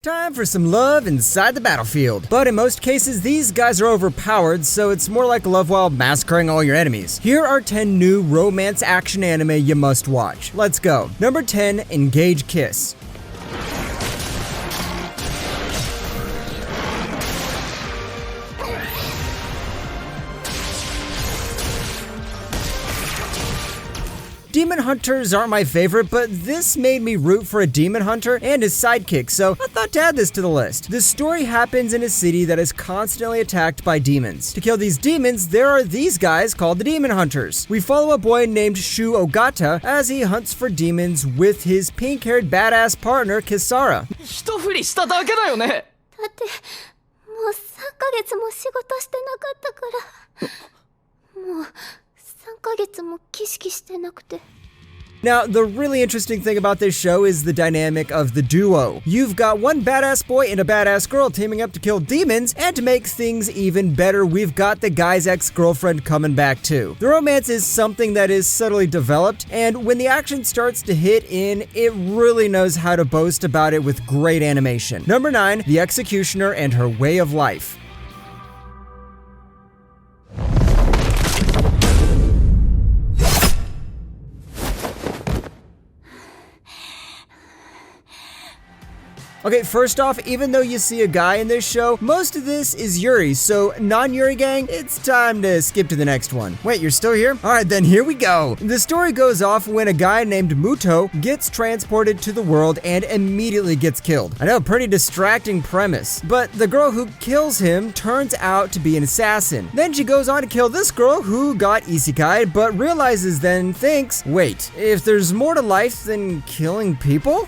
Time for some love inside the battlefield. But in most cases, these guys are overpowered, so it's more like love while massacring all your enemies. Here are 10 new romance action anime you must watch. Let's go. Number 10, Engage Kiss. Demon hunters aren't my favorite, but this made me root for a demon hunter and his sidekick, so I thought to add this to the list. The story happens in a city that is constantly attacked by demons. To kill these demons, there are these guys called the demon hunters. We follow a boy named Shu Ogata as he hunts for demons with his pink-haired badass partner Kisara. 一振りしただけだよね。だってもう3ヶ月も仕事してなかったからもう3ヶ月もキスしてなくて Now, the really interesting thing about this show is the dynamic of the duo. You've got one badass boy and a badass girl teaming up to kill demons, and to make things even better, we've got the guy's ex-girlfriend coming back too. The romance is something that is subtly developed, and when the action starts to hit in, it really knows how to boast about it with great animation. Number 9, The Executioner and Her Way of Life. Okay, first off, even though you see a guy in this show, most of this is Yuri, so non-Yuri gang, it's time to skip to the next one. Wait, you're still here? Alright, then here we go. The story goes off when a guy named Muto gets transported to the world and immediately gets killed. I know, pretty distracting premise, but the girl who kills him turns out to be an assassin. Then she goes on to kill this girl who got isekai, but realizes then thinks, wait, if there's more to life than killing people?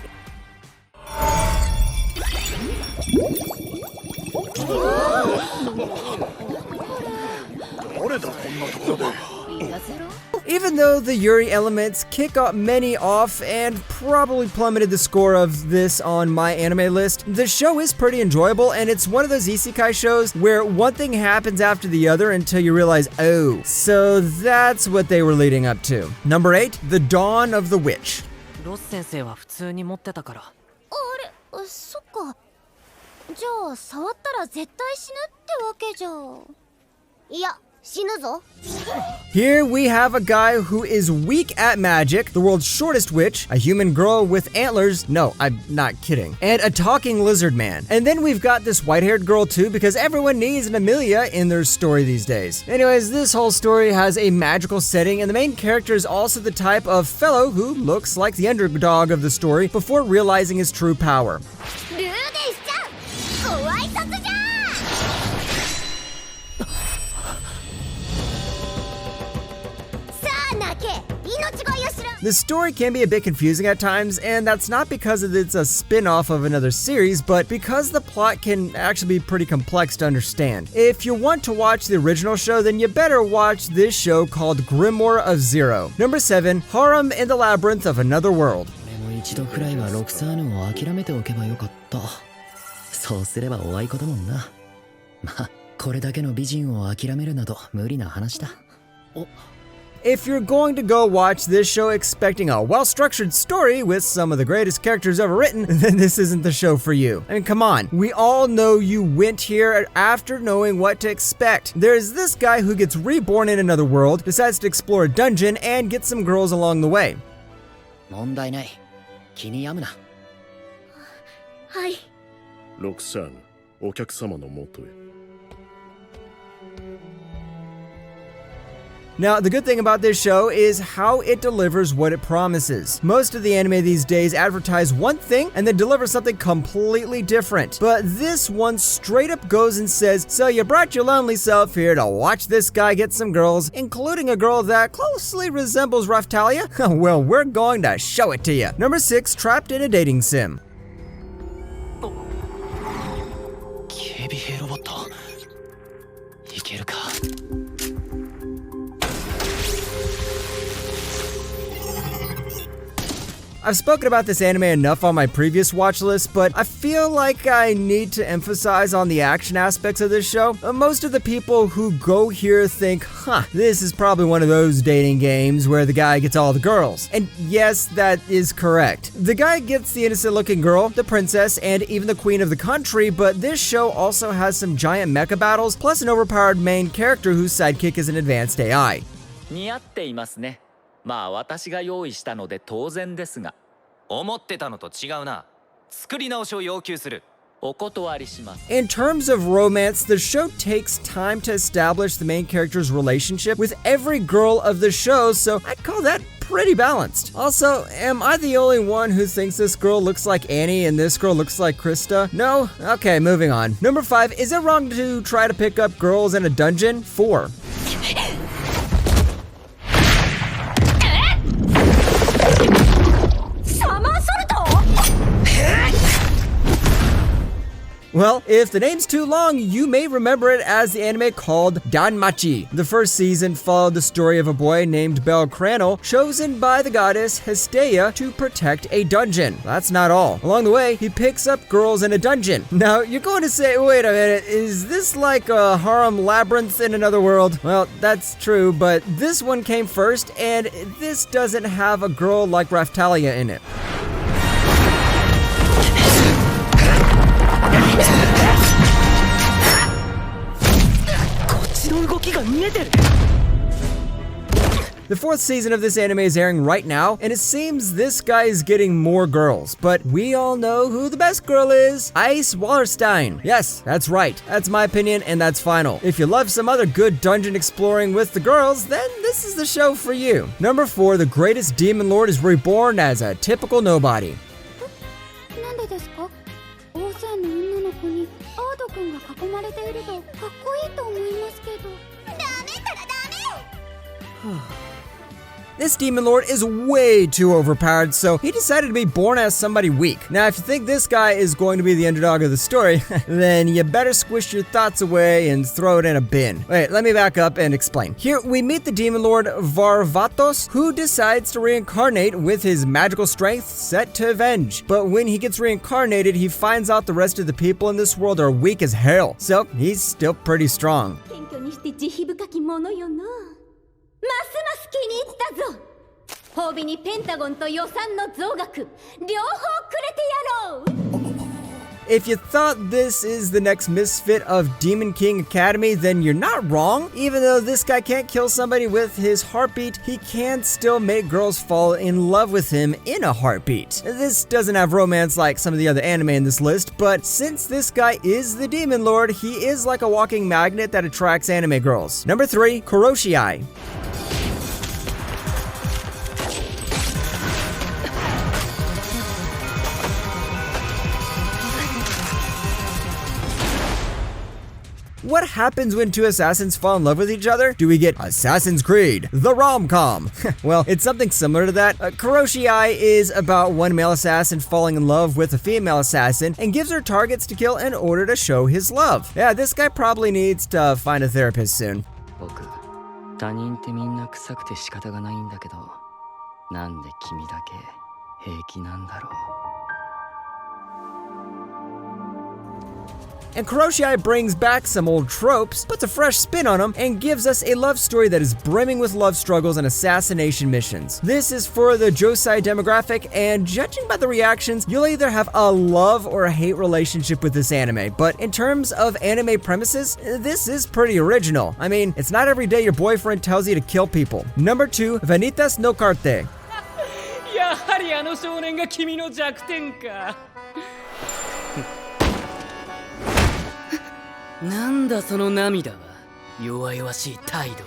Even though the Yuri elements kick up many off and probably plummeted the score of this on my anime list, the show is pretty enjoyable, and it's one of those isekai shows where one thing happens after the other until you realize, oh, so that's what they were leading up to. Number 8, The Dawn of the Witch. ロス先生は普通に持ってたから。あれ、そっか。じゃあ触ったら絶対死ぬってわけじゃ。いや、死ぬぞ。 Here we have a guy who is weak at magic, the world's shortest witch, a human girl with antlers, no, I'm not kidding, and a talking lizard man. And then we've got this white-haired girl too, because everyone needs an Amelia in their story these days. Anyways, this whole story has a magical setting, and the main character is also the type of fellow who looks like the underdog of the story before realizing his true power. ルーデンしちゃう。ご挨拶じゃ。 The story can be a bit confusing at times, and that's not because it's a spin-off of another series, but because the plot can actually be pretty complex to understand. If you want to watch the original show, then you better watch this show called Grimoire of Zero. Number 7, Harem in the Labyrinth of Another World. 一度くらいはロクサーヌを諦めておけばよかった。そうすればおあいこだもんな。まあ、これだけの美人を諦めるなど無理な話だ。お If you're going to go watch this show expecting a well-structured story with some of the greatest characters ever written, then this isn't the show for you. I mean, come on. We all know you went here after knowing what to expect. There's this guy who gets reborn in another world, decides to explore a dungeon, and get some girls along the way. 問題ない。気に病むな。はい。ロクサーヌ、お客様のもとへ。 Now, the good thing about this show is how it delivers what it promises. Most of the anime these days advertise one thing and then deliver something completely different. But this one straight up goes and says, so you brought your lonely self here to watch this guy get some girls, including a girl that closely resembles Raftalia? Well, we're going to show it to you. Number 6, Trapped in a Dating Sim. 警備兵ロボット。いけるか。I've spoken about this anime enough on my previous watch list, but I feel like I need to emphasize on the action aspects of this show. Most of the people who go here think, this is probably one of those dating games where the guy gets all the girls. And yes, that is correct. The guy gets the innocent looking girl, the princess, and even the queen of the country, but this show also has some giant mecha battles, plus an overpowered main character whose sidekick is an advanced AI. 似合っていますね。まあ私が用意したので当然ですが。思ってたのと違うな。作り直しを要求する。お断りします。In terms of romance, the show takes time to establish the main character's relationship with every girl of the show, so I'd call that pretty balanced. Also, am I the only one who thinks this girl looks like Annie and this girl looks like Krista? No? Okay, moving on. Number 5, is it wrong to try to pick up girls in a dungeon? 4. Well, if the name's too long, you may remember it as the anime called Danmachi. The first season followed the story of a boy named Belcranel, chosen by the goddess Hestia to protect a dungeon. That's not all. Along the way, he picks up girls in a dungeon. Now, you're going to say, wait a minute, is this like a harem labyrinth in another world? Well, that's true, but this one came first, and this doesn't have a girl like Raftalia in it. The 4th season of this anime is airing right now, and it seems this guy is getting more girls, but we all know who the best girl is. Ice Wallerstein. Yes, that's right. That's my opinion, and that's final. If you love some other good dungeon exploring with the girls, then this is the show for you. Number 4, the greatest demon lord is reborn as a typical nobody. なんでですか？大勢の女の子にアード君が囲まれているとかっこいいと思いますけど。ダメったらダメ！ This demon lord is way too overpowered, so he decided to be born as somebody weak. Now, if you think this guy is going to be the underdog of the story, then you better squish your thoughts away and throw it in a bin. Wait, let me back up and explain. Here, we meet the demon lord Varvatos, who decides to reincarnate with his magical strength set to avenge. But when he gets reincarnated, he finds out the rest of the people in this world are weak as hell, so he's still pretty strong. 謙虚にして慈悲深きものよな。ますます気に入ったぞ。褒美にペンタゴンと予算の増額、両方くれてやろう。 If you thought this is the next misfit of Demon King Academy, then you're not wrong. Even though this guy can't kill somebody with his heartbeat, he can still make girls fall in love with him in a heartbeat. This doesn't have romance like some of the other anime in this list, but since this guy is the Demon Lord, he is like a walking magnet that attracts anime girls. Number 3, Kuroshii. What happens when two assassins fall in love with each other? Do we get Assassin's Creed, the rom-com? Well, it's something similar to that. Kuroshii is about one male assassin falling in love with a female assassin and gives her targets to kill in order to show his love. Yeah, this guy probably needs to find a therapist soon. 僕、他人ってみんな臭くて仕方がないんだけど、なんで君だけ平気なんだろう。 And Kuroshii brings back some old tropes, puts a fresh spin on them, and gives us a love story that is brimming with love struggles and assassination missions. This is for the Josei demographic, and judging by the reactions, you'll either have a love or a hate relationship with this anime. But in terms of anime premises, this is pretty original. I mean, it's not every day your boyfriend tells you to kill people. Number 2, Vanitas no Carte. やはりあの少年が君の弱点か。なんだその涙は。弱々しい態度。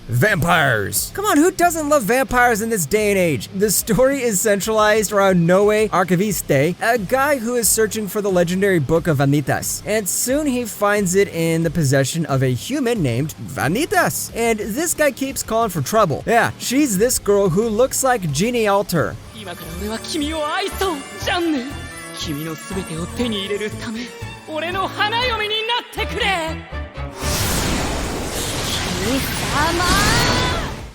Vampires! Come on, who doesn't love vampires in this day and age? The story is centralized around Noe Archiviste, a guy who is searching for the legendary book of Vanitas. And soon he finds it in the possession of a human named Vanitas. And this guy keeps calling for trouble. Yeah, she's this girl who looks like Jeannie Alter. 今から俺は君を愛そうジャンヌ。君の全てを手に入れるため、俺の花嫁になってくれ。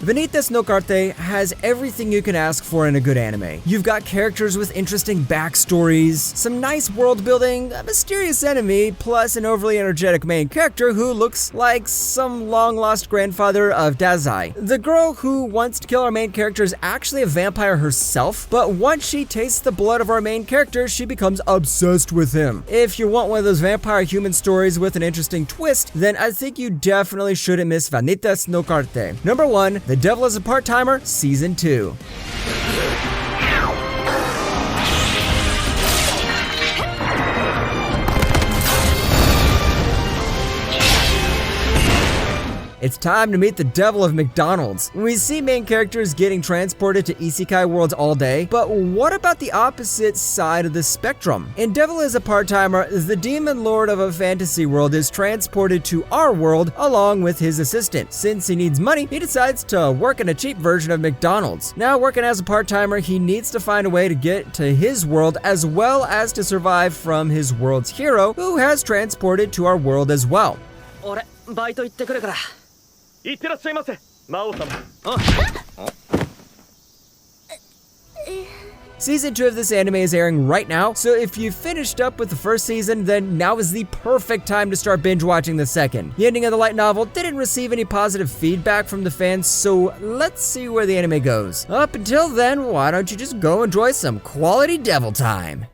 Vanitas no Carte has everything you can ask for in a good anime. You've got characters with interesting backstories, some nice world building, a mysterious enemy, plus an overly energetic main character who looks like some long-lost grandfather of Dazai. The girl who wants to kill our main character is actually a vampire herself, but once she tastes the blood of our main character, she becomes obsessed with him. If you want one of those vampire human stories with an interesting twist, then I think you definitely shouldn't miss Vanitas no Carte. Number 1, The Devil is a Part-Timer, Season 2. It's time to meet the devil of McDonald's. We see main characters getting transported to isekai worlds all day, but what about the opposite side of the spectrum? In Devil is a Part-Timer, the demon lord of a fantasy world is transported to our world along with his assistant. Since he needs money, he decides to work in a cheap version of McDonald's. Now working as a part-timer, he needs to find a way to get to his world as well as to survive from his world's hero, who has transported to our world as well. 俺バイト行ってくるから行ってらっしゃいませ魔王様 Season 2 of this anime is airing right now, so if you finished up with the first season, then now is the perfect time to start binge watching the second. The ending of the light novel didn't receive any positive feedback from the fans, so let's see where the anime goes. Up until then, why don't you just go enjoy some quality devil time?